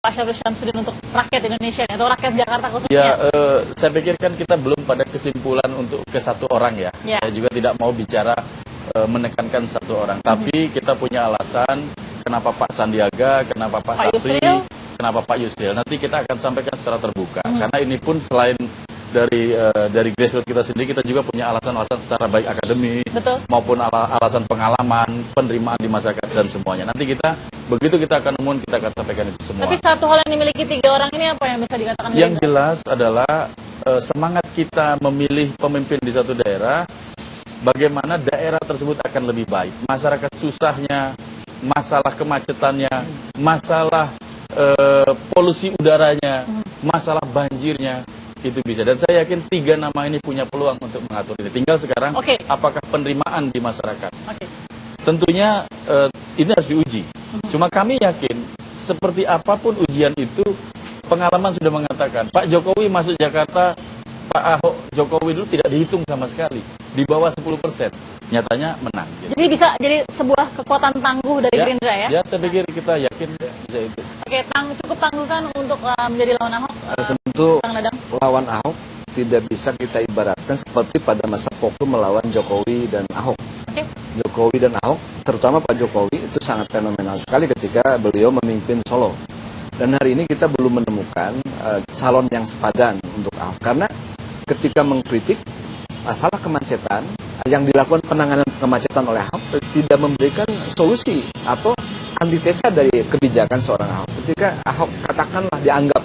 Pak Syafri Syamsuddin untuk rakyat Indonesia atau rakyat Jakarta khususnya? Ya, saya pikir kan kita belum pada kesimpulan untuk ke satu orang ya. Saya juga tidak mau bicara menekankan satu orang. Tapi kita punya alasan kenapa Pak Sandiaga, kenapa Pak Syafri, kenapa Pak Yusril. Nanti kita akan sampaikan secara terbuka. Karena ini pun selain dari grassroots kita sendiri, kita juga punya alasan-alasan secara baik akademik maupun alasan pengalaman, penerimaan di masyarakat dan semuanya. Nanti begitu kita akan umum, kita akan sampaikan itu semua. Tapi satu hal yang dimiliki 3 orang ini apa yang bisa dikatakan? Yang jelas adalah semangat kita memilih pemimpin di satu daerah, bagaimana daerah tersebut akan lebih baik. Masyarakat susahnya, masalah kemacetannya, masalah polusi udaranya, masalah banjirnya, itu bisa. Dan saya yakin 3 nama ini punya peluang untuk mengatur ini. Tinggal sekarang apakah penerimaan di masyarakat. Tentunya ini harus diuji. Cuma kami yakin seperti apapun ujian itu, pengalaman sudah mengatakan Pak Jokowi masuk Jakarta, Pak Ahok, Jokowi dulu tidak dihitung sama sekali, di bawah 10%. Nyatanya menang. Jadi bisa jadi sebuah kekuatan tangguh dari Gerindra ya? Ya, saya pikir kita yakin bisa itu. Oke, cukup tangguh kan untuk menjadi lawan Ahok? Tentu lawan Ahok tidak bisa kita ibaratkan seperti pada masa Poku melawan Jokowi dan Ahok. Jokowi dan Ahok, terutama Pak Jokowi, itu sangat fenomenal sekali ketika beliau memimpin Solo. Dan hari ini kita belum menemukan calon yang sepadan untuk Ahok. Karena ketika mengkritik masalah kemacetan, yang dilakukan penanganan kemacetan oleh Ahok tidak memberikan solusi atau antitesa dari kebijakan seorang Ahok. Ketika Ahok katakanlah dianggap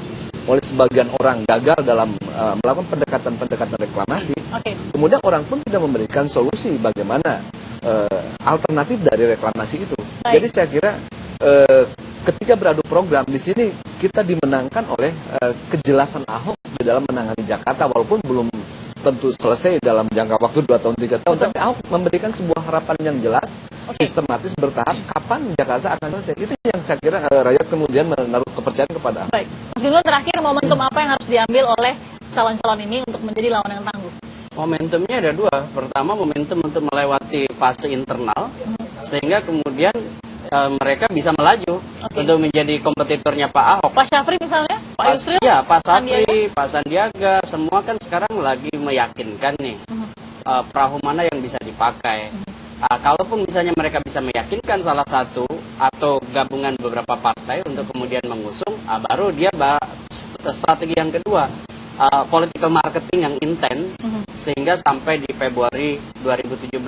oleh sebagian orang gagal dalam melakukan pendekatan reklamasi, kemudian orang pun tidak memberikan solusi bagaimana alternatif dari reklamasi itu. Jadi saya kira ketika beradu program di sini kita dimenangkan oleh kejelasan Ahok di dalam menangani Jakarta, walaupun belum tentu selesai dalam jangka waktu 2 tahun 3 tahun, tapi Ahok memberikan sebuah harapan yang jelas, sistematis, bertahap, kapan Jakarta akan selesai. Itu yang saya kira rakyat kemudian menaruh kepercayaan kepada Ahok. Baik, Mas Gunun, terakhir momentum apa yang harus diambil oleh calon-calon ini untuk menjadi lawan yang tangguh? Momentumnya ada 2. Pertama, momentum untuk melewati fase internal, sehingga kemudian mereka bisa melaju untuk menjadi kompetitornya Pak Ahok. Pak Syafri misalnya? Pak Yusril? Ya, Pak Syafri, Pak Sandiaga, semua kan sekarang lagi meyakinkan nih perahu mana yang bisa dipakai. Kalaupun misalnya mereka bisa meyakinkan salah satu atau gabungan beberapa partai untuk kemudian mengusung, baru dia strategi yang kedua, political marketing yang intens, sehingga sampai di Februari 2017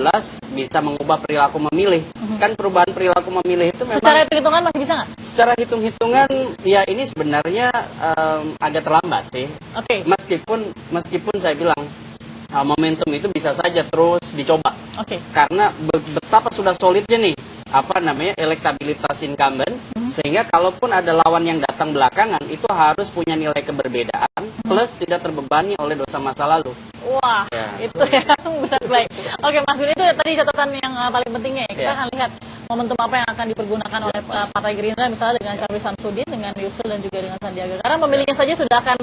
bisa mengubah perilaku memilih. Kan perubahan perilaku memilih itu memang secara hitung-hitungan masih bisa nggak? Secara hitung-hitungan ya ini sebenarnya agak terlambat sih. Meskipun saya bilang momentum itu bisa saja terus dicoba. Karena betapa sudah solidnya nih elektabilitas incumbent, sehingga kalaupun ada lawan yang datang belakangan itu harus punya nilai keberbedaan plus tidak terbebani oleh dosa masa lalu. Wah, itu yang benar baik. Oke, Mas Gun, itu tadi catatan yang paling pentingnya ya. Kita akan lihat momentum apa yang akan dipergunakan oleh Partai Gerindra, misalnya dengan Syafri Syamsuddin, dengan Yusril dan juga dengan Sandiaga. Karena pemilihnya saja sudah akan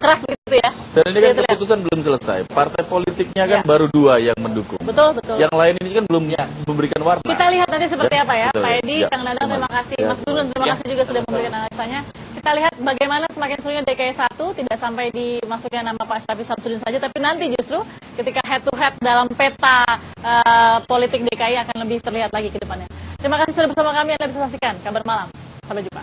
keras gitu ya. Dan ini kan keputusan belum selesai. Partai politiknya kan baru 2 yang mendukung. Betul. Yang lain ini kan belum memberikan warna. Kita lihat nanti seperti apa ya. Pak Edi, Kang Dadang, terima kasih. Mas Gun, terima kasih juga sudah memberikan analisanya. Kita lihat bagaimana semakin serunya DKI 1, tidak sampai dimasukkan nama Pak Syafri Syamsuddin saja, tapi nanti justru ketika head to head dalam peta politik DKI akan lebih terlihat lagi ke depannya. Terima kasih sudah bersama kami. Anda bisa saksikan Kabar Malam. Sampai jumpa.